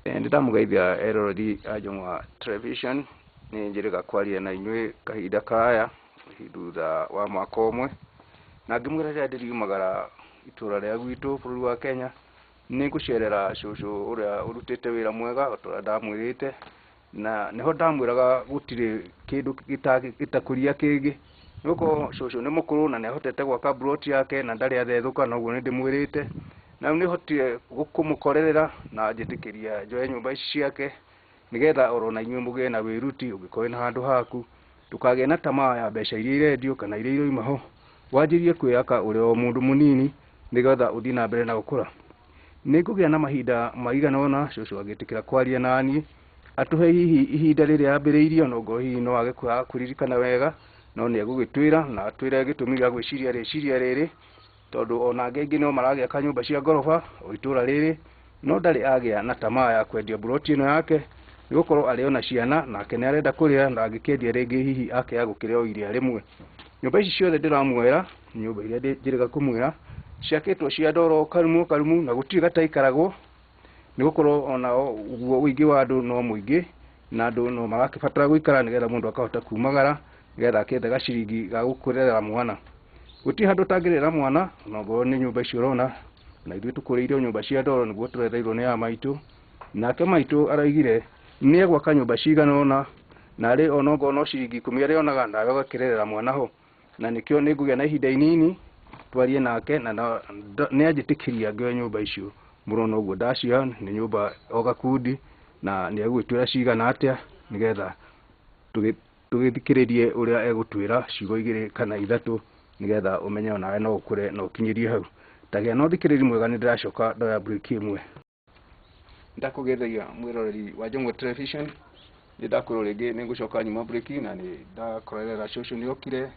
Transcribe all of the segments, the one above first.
Nditamugeithia eroreri a Jomwa Television ni njiriga kwaria na inywe kahinda kaya thutha wa mwaka umwe na ngimwira rĩrĩa ndĩriumagara itura rĩa gwitũ bũrũri wa Kenya nĩ ngũcerera cũcũ ũrĩa ũrutĩte wĩra mwega ũrĩa ndamwĩrĩte na niho ndamwĩraga gũtirĩ kĩndũ gĩtakũria kĩngĩ nĩgũkorwo cũcũ nĩ mũkũrũ na nĩahotete gwaka ploti yake na ndarĩ athethũka na ũguo nĩndĩmwĩrĩte na nĩhotire gũkũmũkorerera na njĩtĩkĩria njoe nyũmba ici ciake nigetha oro na inyuĩ mũgĩe na wĩruti ũngĩkorwo na handũ haku ndũkagĩe na tamaa ya mbeca iria irendio kana iria iroima ho wanjĩrie kwĩyaka ũrĩ o mũndũ mũnini nigetha ũthiĩ na mbere na gũkũra nĩngũgĩa na mahinda maigana ũna cũcũ agĩtĩkĩra kwaria naniĩ atũhe hihi ihinda rĩrĩa ambĩrĩirie na ũngorwo hihi no age kũririkana wega no nĩegũgĩtwĩra na atwĩre gĩtũmi gĩa gwĩciria rĩciria rĩrĩ tondũ ona angĩ no maragĩa kanyũmba cia ngoroba o itũra rĩrĩ no ndarĩ agĩa na tamaa ya kwendia ploti ĩno yake nĩgũkorwo arĩ ona ciana nake nĩarenda kũrĩa na angĩkendia rĩngĩ hihi akĩaga gũkĩrĩa o iria rĩmwe nyũmba ici ciothe ndĩramuoera nyũmba iria njĩrĩga kũmwĩra ciakĩtwo cia ndoro karumu na gũtirĩ gataikaragwo nĩgũkorwo ona ũguo ũingĩ wa andũ no mũingĩ na andũ no marakĩbatara gũikara nĩgetha mũndũ akahota kumagara nĩgetha akethe gaciringi ga gũkũrera mwana gũtirĩ handũ ũtangĩrera mwana na ngorwo nĩ nyũmba icio ũrona na ithuĩ tũkũrĩirio nyũmba cia ndoro nĩguo tweretheirwo nĩ a maitũ nake maitũ araigire nĩegwaka nyũmba cigana ũna na arĩ ona ngorwo no ciringi 10 arĩonaga nawe ũgakĩrerera mwana ho na nĩkĩo nĩngũgĩa na ihinda inini twarie nake na nĩanjĩtĩkĩria ngĩoe nyũmba icio mũrona ũguo ndacia nĩ nyũmba o gakundi na nĩegũgĩtwĩra cigana atĩa nĩgetha tũgĩthikĩrĩrie ũrĩa egũtwĩra ciugo 2 kana 3 nigetha ũmenye onawe no ũkũre na ũkinyĩrie hau tagĩa no thikĩrĩri mwega nĩndĩracoka ndoya break ĩmwe ndakũgeithagia mwĩroreri wa Jomwa Television nĩndakwĩrwo rĩngĩ nĩngũcoka nyuma break na nĩndakorerera cũcũ nĩokire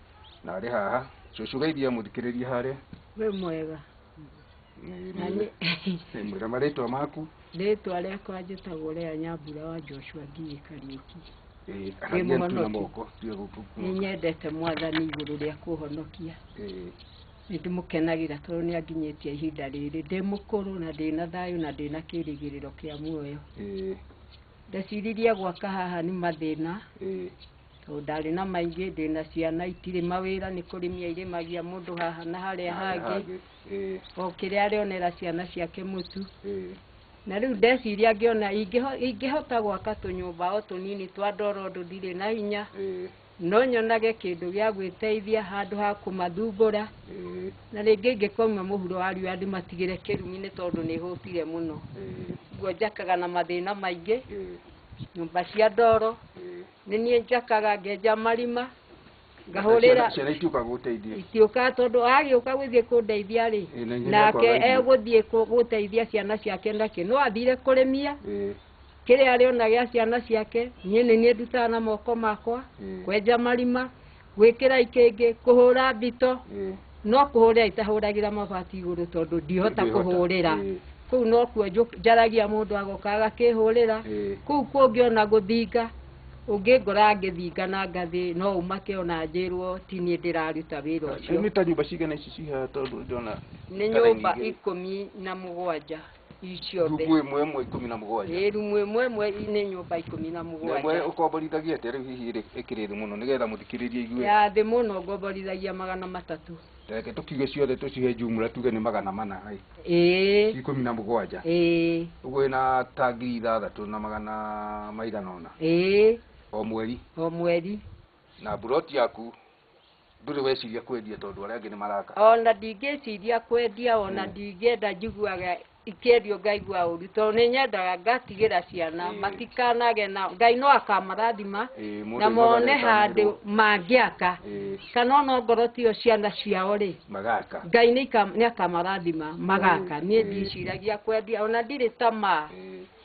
na arĩ haha cũcũ geithia mũthikĩrĩrie harĩa we mwega mwĩra marĩtwa maku rĩtwa rĩakwa njĩtagwo Lea Nyambura wa Joshua Ngiĩ Kariũki nĩnyendete mwathani igũrũ rĩa kũhonokia nĩndĩmũkenagĩra tondũ nĩanginyĩtie ihinda rĩrĩ ndĩ mũkũrũ na ndĩna thayũ na ndĩna kĩrĩgĩrĩro kĩa muoyo ndeciririe gwaka haha nĩ mathĩna tondũ ndarĩ na maingĩ ndĩna ciana itirĩ mawĩra nĩ kũrĩmia irĩmagia mũndũ haha na harĩa hangĩ o kĩrĩa arĩonera ciana ciake mũtu na rĩu ndeciria ngĩona ingĩhota gwaka tũnyũmba o tũnini twa ndoro ũndũ ndirĩ na hinya no nyonage kĩndũ gĩa gwĩteithia handũ ha kũmathumbũra na rĩngĩ ingĩkauma mũhuro wa riũa ndĩmatigĩre kĩrumi-inĩ tondũ nĩhũtire mũno guo njakaga na mathĩna maingĩ nyũmba cia ndoro nĩ niĩ njakaga ngenja marima ngahũrĩra ciana itiũka gũteithia itiũka tondũ agĩũka gũthiĩ kũndeithia rĩ nake egũthiĩ gũteithia ciana ciake nake no athire kũrĩmia kĩrĩa arĩona gĩa ciana ciake niĩ nĩ niĩ ndutaga na moko makwa kwenja marima gwĩkĩra ikĩngĩ kũhũra mbito no kũhũrĩra itahũragĩra mabati igũrũ tondũ ndihota kũhũrĩra kũu no kuo njaragia mũndũ agoka agakĩhũrĩra kũu kũngĩ ona gũthinga ũngĩngora ngĩthinga na ngathĩ no umake ona njĩrwo ti niĩ ndĩraruta wĩra ũcio nĩ ta nyũmba cigana ici ciha tondũ ndona nĩ nyũmba 17 iciothe rumu ĩmwe 17 rumu ĩmwe nĩ nyũmba 17 ĩmwe ũkomborithagia atĩa rĩu hihi ĩkĩrĩ thĩ mũno nĩgetha mũthikĩrĩrie igue ya thĩ mũno ngomborithagia 300 reke tũkiuge ciothe tũcihe jumla tuge nĩ 400 ĩĩ 17 ũguo ĩna ta 6,000 na magana maigana ũna ĩĩ o mweri na ploti yaku ndũrĩ weciria kwendia tondũ arĩa angĩ nĩ maraka ona ndingĩciria kwendia ona ndingĩenda njiguaga ikĩendio ngaigua ũru tondũ nĩnyendaga ngatigĩra ciana matikanage na Ngai no akamarathima na mone handũ mangĩaka kana ona ngoro tio ciana ciao rĩ magaka Ngai nĩ akamarathima magaka niĩ ndiciragia kwendia ona ndirĩ tamaa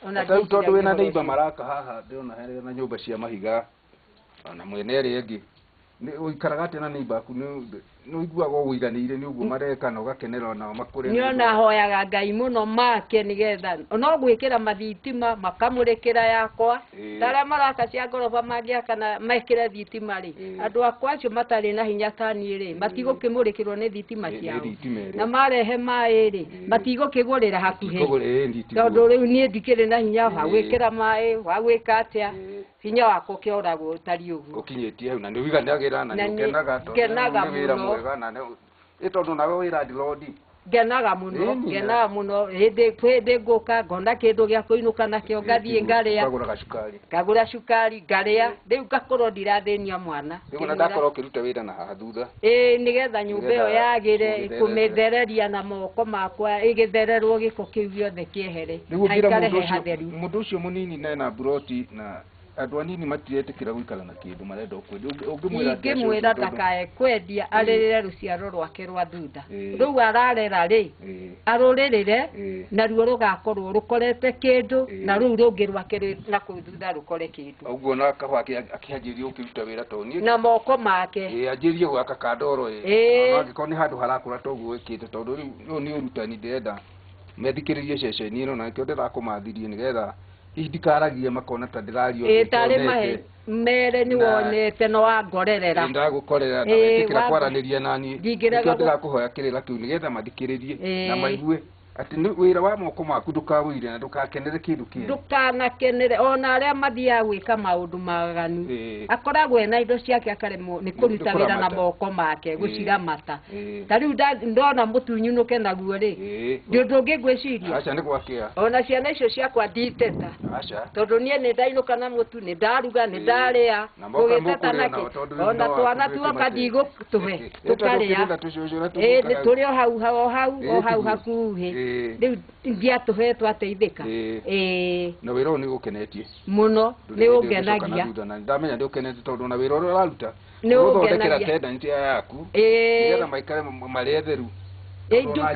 ona tondũ wĩna neighbor maraka haha ndĩrona hena nyũmba cia mahiga ona mwene ĩrĩa ĩngĩ nĩ ũikaraga atĩa na neighbor aku no igua go wiganire ni uguo mareka no gakenera nao makure ni ona hoyaga Ngai muno make nigetha no gwikira mathitima makamurekera yakwa tara maraka cia ngoroba mangiaka na mekire thitima ri andu akwa acio matari na hinya tani ri matigukimurikirwo ni thitima ciao na marehe mai ri matigukigurira hakuhe tondu riu nie ndikire na hinya wa gwikira mai wa gwika atia hinya wako kioragwo utari uguo ukinyetie hau na ni wiganagira na ni ukenaga tondu wira mwega na tondu nawe wira dilodi genaga muno hede ngoka ngona kindu gya kuinuka nakio ngathie ngaria ngagura cukari ngaria riu ngakorwo ndirathenia mwana riu na ndakorwo kiruta wira na haha thutha nigetha nyumba iyo yagire kumithereria na moko makwa igithererwo giko kiu giothe kiehere haikare hatheru mundu ucio munini na buroti na andu anini matiretikira gwikara na kindu marenda kwendia ngimwira ndakae kwendia arerere ruciaro rwake rwa thutha riu ararera ri aruririre na ruo rugakorwo rukorete kindu na riu rungi rwake na kuu thutha rukore kindu uguo na kahwa akihanjirie ukiruta wira toni na moko make anjirie gwaka kandoro no ngiko ni handu harakura toguo ikite tondu riu ni urutani ndirenda methikiririe ceceni ino na nikio ndirakumathirie nigetha ndikaragie makona ta ndirario tari mahe mere ni wonete no wangorerera ndagukorera na wikira kwaraniria nani nikio ndirakuhoya kirira kiu nigetha mathikiririe na maigue ati ni wira wa moko maku ndukawire na ndukakenere kindu kingi ndukanakenere ona aria mathia gwika maundu maganu akoragwe na indo ciake akaremo ni kuruta wira na moko make guciramata tariu ndona mutunyunuke naguo ri ndungi gwiciria acha ni gwakia ona ciana icio ciakwa nditeta acha tondu nie ni ndainuka na mutu ni ndaruga ni ndaria gugiteta nake ona twana tuoka ndigũtuhe tukaria ni turi o hau hakuhi riu ndiatuhe twateithika na wira ni gukenetie muno ni ungenagia ndamenya ndi ukenete tondu na wira uri uraruta ni ungenagia tenda ntia yaku nigetha maikare maretheru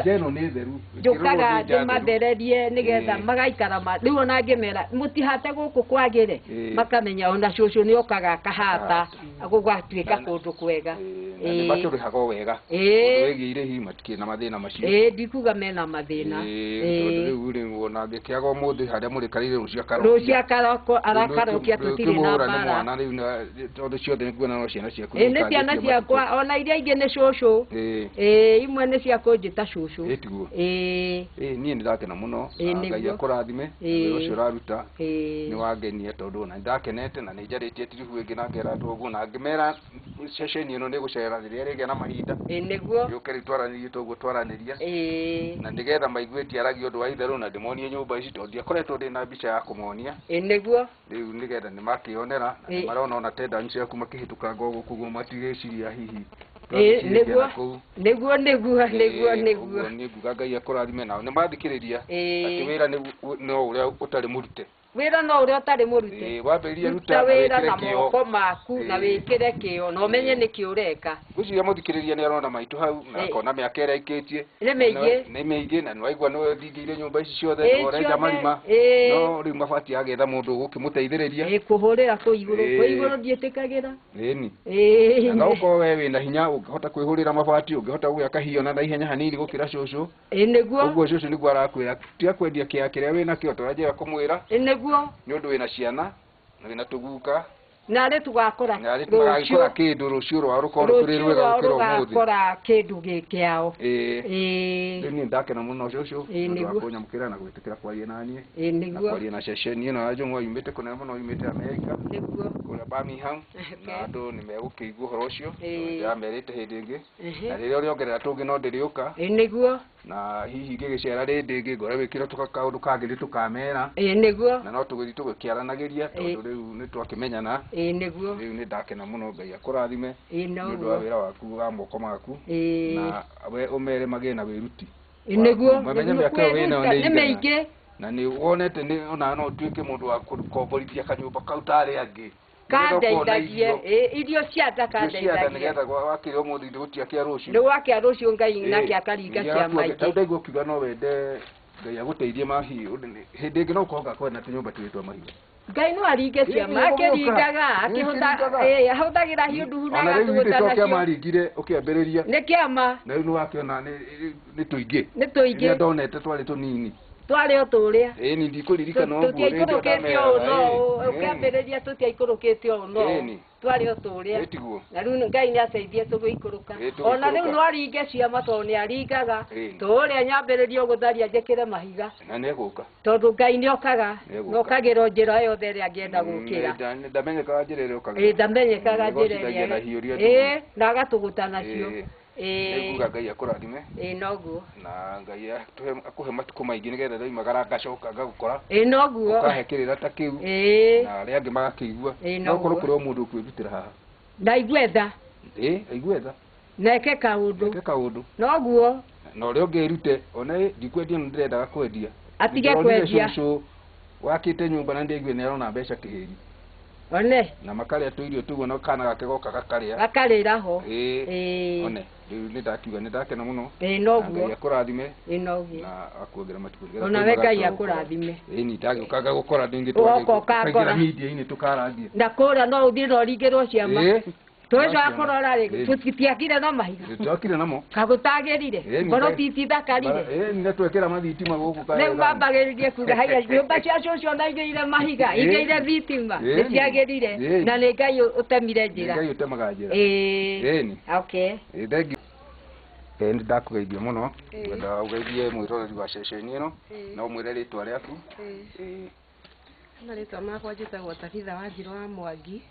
jeno ni theru njukaga ndimathererie nigetha magaikara riu ona ngimera mutihate guku kwagire makamenya ona cucu ni okaga kahata agugatuika kundu kwega ni baturihago wega wegire hi matike na mathina macio ndikuga mena mathina riu ri wona ngikiaga umuthi haria muri karire rucia karoko arakarokia tutiri na bara na riu tondu ciothe nikuona no ciana ciaku ni ciana ciakwa ona iria ingi ni cucu imwe ni ciakwa njita cucu nie ndirakena muno Ngai akurathime wira ucio uraruta ni wangenia tondu na ndakenete na ni njaritie tirihu ingi na ngera andu uguo na ngimera ceceni ino ni guceraniria rigi na mahinda niguo yukeri twaranirie toguo twaraniria na ndigetha maiguitie aragi undu wa itheru na ndimonie nyumba ici tondu akoretwo ndina mbica ya kumonia niguo riu nigetha ni makionera na marona ona tenda ciaku makihituka ngogo kuguo matigeciria hihi niguo ni nguga Ngai akurathime nao ni mathikiriria ati wira no uria utari murute wira no uria utari murute wambiria ruta wira na moko maku na wikire kio no menye ni kiureka guciria muthikiriria ni arona maitu hau na kona miaka ira ikitie ni meige na waigua no thingire nyumba ici ciothe orenja marima no riu mabati agetha mundu gukimuteithiriria kuhurira ku iguru ndietikagira na uko we wina hinya ungihota kwihurira mabati ungihota gwaka hiona na ihenya hanini gukira cucu niguo uguo cucu niguo arakwira tia kwendia kiria wina kio turajira kumwira niguo ni undu wina ciana na wina tuguka na ri tugakora rucio kindu rucio rwa rukorwo kuri rwega gukira umuthi gukora kindu gikiao ni ndakena muno cucu niguo kunyamukira na gwitikira kwaria nanie niguo kwaria na ceceni ino ya jungwa yumite kuna muno yumite Amerika niguo kuna Birmingham na andu ni megukigua horo ucio ya merite hindi ingi na riria uriongerera tungi no ndiriuka niguo na hihi ngigicera rindi ingi ngore wikira tukaundu kangiri tukamera niguo na no tugithi tugikiaranagiria tondu riu ni twakimenyana niguo riu ni ndakena muno Ngai akurathime niguo wa wira waku wa moko maku na we umere mage na wiruti niguo mamenye miaka wina ni meige na ni wonete ni ona no tuike mundu wa kukomborithia kanyumba kautare angi kandeithagie irio ciata kandeithagie nigetha wakire umuthi ndutia kia rucio ndu wakia rucio Ngai nake akaringa cia maingĩ ndaigua kiuga no wende Ngai aguteithie mahi hindi ingi no koga kwena tunyumba twitwa mahiũ Ngai no aringe ciama akĩringaga ahũthagĩra hiũ nduhu na agatũgũta nacio maringire ũkĩambĩrĩria nĩ kĩama na rĩu nĩwakĩona nĩ tũingĩ ndonete twarĩ tũnini twarĩ o tũrĩa ĩni ndikũririkana ũguo tũtiaikũrũkĩte ũũ no ũkĩambĩrĩria tũtiaikũrũkĩte ũũ no twarĩ o tũrĩa na rĩu Ngai nĩateithie tũgĩikũrũka ona rĩu no aringe ciama tondũ nĩaringaga tũrĩa nyambĩrĩrie gũtharia njĩkĩre mahiga na nĩegũka tondũ Ngai nĩokaga nokagĩra njĩra yothe ĩrĩa angĩenda gũkĩra ndamenyekaga njĩra ĩrĩa okaga ndamenyekaga njĩra ĩrĩa na agatũgũta nacio Nĩguga Ngai akũrathime noguo na Ngai akũhe matukũ maingĩ nĩgetha ndaimagara ngacoka ngagũkora noguo ũkahekĩrĩra ta kĩu na arĩa angĩ magakĩigua no gũkorwo kũrĩ o mũndũ ũkwĩrutĩra haha ndaigue tha aigue tha neke kaũndũ noguo na ũrĩa ũngĩrute ona ndikwendia no ndĩrendaga kwendia atige kwendia wakĩte nyũmba na ndĩigue nĩarona mbeca kĩhĩri one na makarĩa tũirio tũguo no kana gake goka gakarĩra ho one rĩu nĩndakiuga nĩndakena mũno noguo Ngai akũrathime noguo na akuongerera matukũ onawe Ngai akũrathime ndagĩũka ngagũkora ndĩngĩ twaingĩra media-inĩ tũkarangie na kũrĩa no ũthiĩ na ũringĩrwo ciama twĩco akũrora rĩngĩ tũtiakire na mahiga tũtiakire namo kagũtagĩrire ngoro titithakarire nĩtwekĩra mathitima gũkũ rĩu mambagĩrĩrie kuga haya nyũmba cia cũcũ na igĩire mahiga igĩire thitima nĩciagĩrire na nĩ Ngai ũtemire njĩra Ngai ũtemaga njĩra thengiũ nĩndakũgeithia mũno ngwenda ũgeithie mwĩroreri wa ceceni ĩno na ũmwĩre rĩtwa rĩaku na rĩtwa makwa njĩtagwo Tabitha Wanjirũ wa Mwangi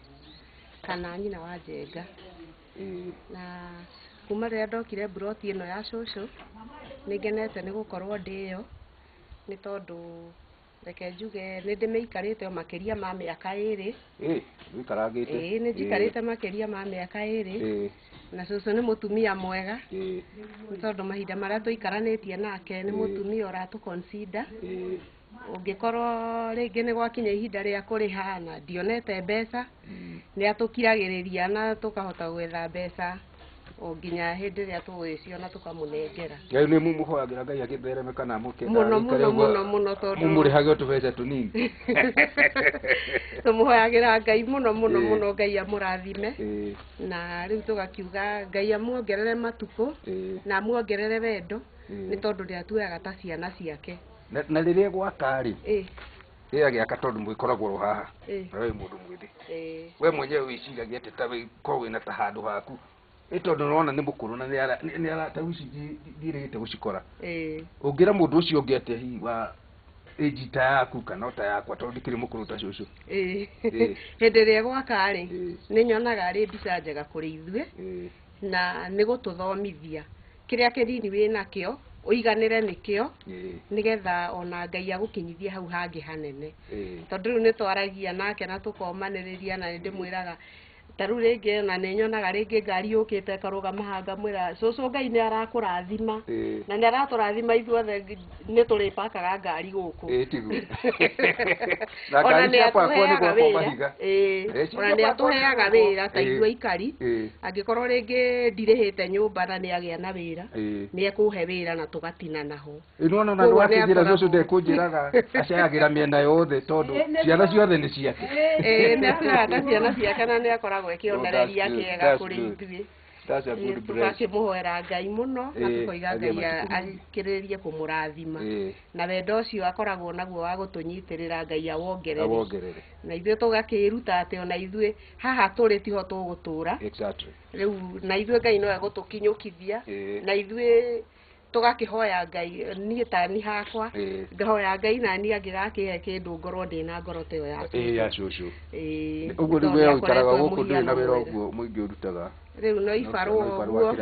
kana nyina wa Njenga na kuma rĩrĩa ndokire mburoti ĩno ya cũcũ nĩngenete nĩ gũkorwo ndĩyo nĩ tondũ reke njuge nĩ ndĩmĩikarĩte o makĩria ma mĩaka 2 wĩikarangĩte nĩnjikarĩte makĩria ma mĩaka 2 na cũcũ nĩ mũtumia mwega nĩ tondũ mahinda marĩa tũikaranĩtie nake nĩ mũtumia ũratũ-consider ũngĩkorwo rĩngĩ nĩ gwakinya ihinda rĩa kũrĩha na ndionete mbeca nĩatũkiragĩrĩria na tũkahota gwetha mbeca o nginya hĩndĩ ĩrĩa tũgũciona tũkamũnengera Ngai nĩ mũmũhoyagĩra Ngai agĩthereme kana mũkenda mũno tondũ mũmũrĩhage tũbeca tũnini tũmũhoyagĩra Ngai mũno Ngai amũrathime na rĩu tũgakiuga Ngai amuongerere matukũ na amuongerere wendo nĩ tondũ nĩatuoyaga ta ciana ciake na rĩrĩa gwaka-rĩ rĩrĩa gĩaka tondũ mwĩkoragwo haha na we mũndũ mwĩthĩ we mwenyewe wĩciragia atĩ ta korwo wĩna ta handũ haku tondũ nĩwona nĩ mũkũrũ na nĩarata ici ndirĩgĩte gũcikora ũngĩra mũndũ ũcio ũngĩ atĩa hihi wa ĩnji ta yaku kana ta yakwa tondũ ndikĩrĩ mũkũrũ ta cũcũ hĩndĩ ĩrĩa gwaka-rĩ nĩnyonaga arĩ mbica njega kũrĩ ithuĩ na nĩ gũtũthomithia kĩrĩa kĩnini wĩnakĩo ũiganĩre nĩkĩo nĩgetha ona Ngai agũkinyithie hau hangĩ hanene tondũ rĩu nĩtwaragia nake na tũkomanĩrĩria na nĩndĩmwĩraga tarĩu rĩngĩ na nĩnyonaga rĩngĩ ngari yũkĩte ĩkarũgama haha ngamwĩra cũcũ Ngai nĩarakũrathima na nĩaratũrathima ithuothe nĩtũrĩpakaga ngari gũkũ ona nĩatũheaga wĩra ona nĩatũheaga wĩra ta ithuĩ aikari angĩkorwo rĩngĩ ndirĩhĩte nyũmba na nĩagĩa na wĩra nĩekũhe wĩra na tũgatinana ho nĩwona na nĩwakĩnjĩra cũcũ ndekũnjĩraga acayagĩra mĩena yothe tondũ ciana ciothe nĩ ciake nĩakoraga ta ciana ciake na nĩakoragwo ekĩonereria kĩega kũrĩ ithuĩ tũgakĩmũhoera Ngai mũno na tũkoiga Ngai akĩrĩrĩrie kũmũrathima na wendo ũcio akoragwo naguo wa gũtũnyitĩrĩra Ngai awongerere na ithuĩ tũgakĩruta atĩ ona ithuĩ haha tũrĩ tiho tũgũtũra rĩu na ithuĩ Ngai nowe gũtũkinyũkithia na ithuĩ tũgakĩhoya Ngai niĩ tani hakwa ngahoya Ngai na niĩ angĩgakĩhe kĩndũ ngorwo ndĩna ngoro ta ĩyo ya cũcũ ũguo rĩu we ũikaraga gũkũ ndũrĩ na wĩra ũguo mũingĩ ũrutaga rĩu no ibarũa ũguo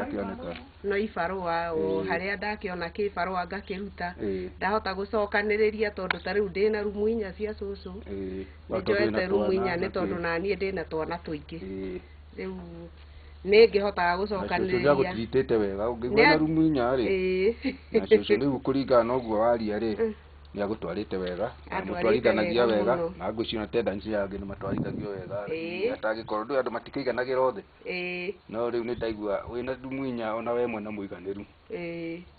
no ibarũa harĩa ndakĩona kĩbarũa ngakĩruta ndahota gũcokanĩrĩria tondũ ta rĩu ndĩna rumu 4 cia cũcũ nĩnjoete rumu 4 nĩ tondũ na niĩ ndĩna twana tũingĩ rĩu nĩngĩhotaga gũcokanĩrĩria gũtirĩtĩte wega ũngĩgwa na rumu 4-rĩ na cũcũ rĩu kũringana na ũguo waria-rĩ ni agutwarite wega mutwarithanagia wega na ngwiciona tendency yangi ni matwarithagio wega atagikorwo ndu andu matikiganagira othe no riu ni ndaigua wina ndumuinya ona we mwena muiganiru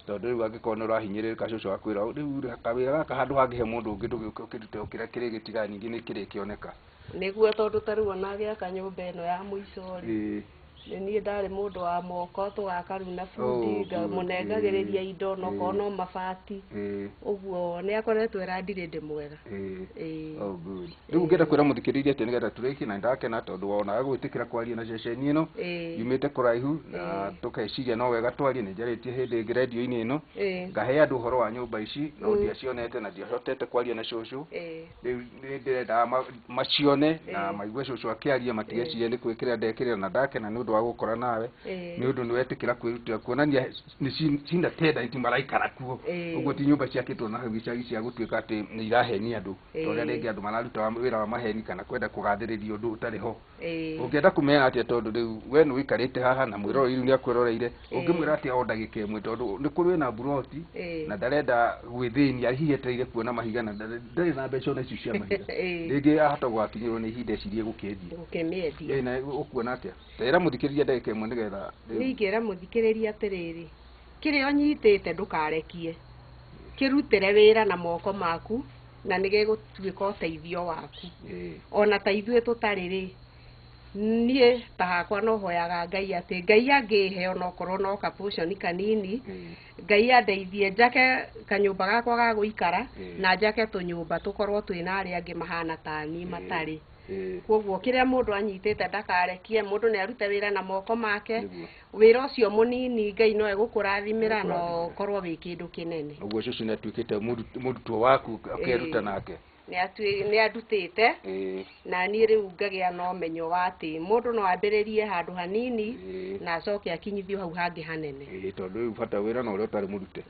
tondu riu angikorwo ni urahinyiririka cucu wakwira riu kawira gaka handu hangihe mundu ungi ndugikirute ukira kiri gitiga nyingi ni kiri kioneka niguo tondu tariu ona giaka nyumba ino ya muico ri ni ndari mundu wa moko tugaka riu na fundi ngamunengagiriria indo no kono mabati uguo ni akoretwo erandire ndi mwega riu ngenda kwira muthikiriria ati nigetha turiki na ndakena tondu wona agwitikira kwaria na ceceni ino yumite kuraihu na tukeciria no wega twarie ni njaritie hindi ingi radio-ini ino ngahe andu uhoro wa nyumba ici no ndiacionete na ndiahotete kwaria na cucu riu ni ndirenda macione na maigue cucu akiaria matigecirie ni gwikira ndekirira na ndakena ni undu wa gukora nawe ni undu ni wetikira kwirutira kuonania ni cinda tenda iti maraikara kuo uguo ti nyumba ciakitwo na gicagi cia gutuika ati ni irahenia andu toria ringi andu mararuta wira wa maheni kana kwenda kugathiriria undu utari ho ungienda kumenya ati tondu riu we ni wikarite haha na mwiroreri ni akwiroreire ungimwira ati o ndagika imwe tondu ni kuri na buroti na ndarenda gwithinia hiheteire kuona mahiga na ndari na mbeca ona icio cia mahiga ringi ahota gwakinyirwo ni ihinda cirie gukiendia na ukuona atia tera muthikiriria ndagika imwe nigetha ningira muthikiriria atiriri kirio nyitite ndukarekie kirutire wira na moko maku na nigigutuika uteithio waku ona ta ithue tutariri nie ta hakwa no hoyaga Ngai ati Ngai angihe ona okorwo no ka portion kanini Ngai andeithie njake kanyumba gakwa ga guikara na njake tunyumba tukorwo twina ari angi mahana tani matari koguo kiria mundu anyitite ndakarekie mundu ni arute wira na moko make wira ucio munini Ngai no egukurathimira no korwo wi kindu kinene uguo cucu ni atuikite murutwo waku akeruta nake ni andutite na ni riu ngagia no menyo wati mundu no ambiririe handu hanini na acoke akinyithio hau hangi hanene tondu riu bata wira no uri utari murute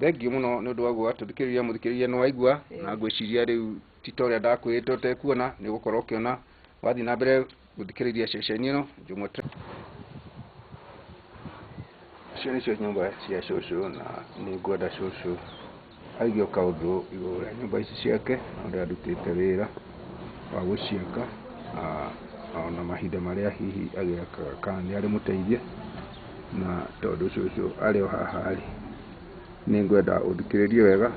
thengiu muno ni undu wa gwathikiriria muthikiriria no waigua na ngwiciria riu titoria ndakwirite utekuona ni gukorwo ukiona wathi na mbere guthikiriria ceceni ino Jumwa cio nicio nyumba cia cucu na ni ngwenda cucu aigio kaundu iguru ria nyumba ici ciake na uria arutite wira wa guciaka ona mahinda maria hihi agiakaga kana ni ari muteithie na tondu cucu ari o haha ari ni ngwenda uthikiririe wega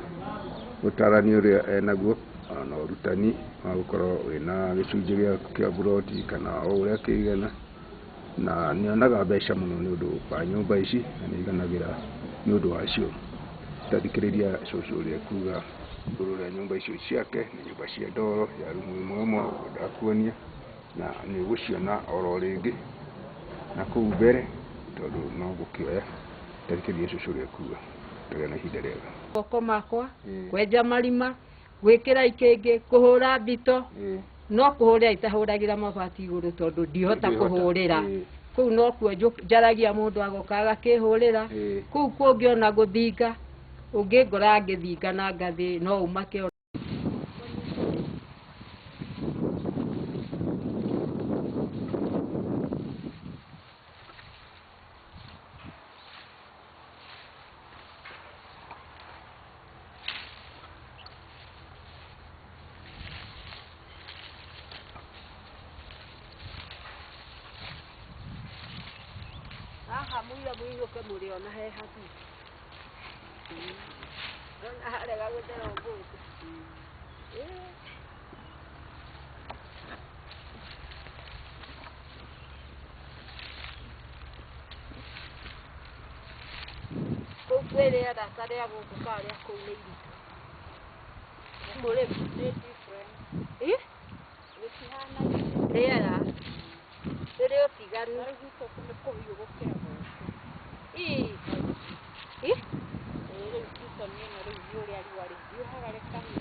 utarani uria enaguo na urutani wa gukorwo wina gicunji kia buroti kana o uria kigana na nionaga mbeca muno ni undu wa nyumba ici na ni iganagira ni undu wacio tathikiriria cucu uria kuga iguru ria nyumba icio ciake ni nyumba cia ndoro ya rumu imwe ndakuonia na ni guciona oro ringi na kuu mbere tondu no gukioya tathikiriria cucu uria kuga tugena na ihinda riega moko makwa kwenja marima gwikira ikingi kuhura mbito no kuhurira itahuragira mabati iguru tondu ndihota kuhurira kuu no kuo njaragia mundu agokaga kihurira kuu kungi ona guthinga ungi ngora ngithinga na ngathi no umake muiyo ke muri ona he hatu ona harega gutera nguku kukwere ada sare ya guku kale ya kule iritu muri ni different wikihana rera rero tigari guko kumekuyo gukera rero kisa mimi rero yule aliwali yuha wale kama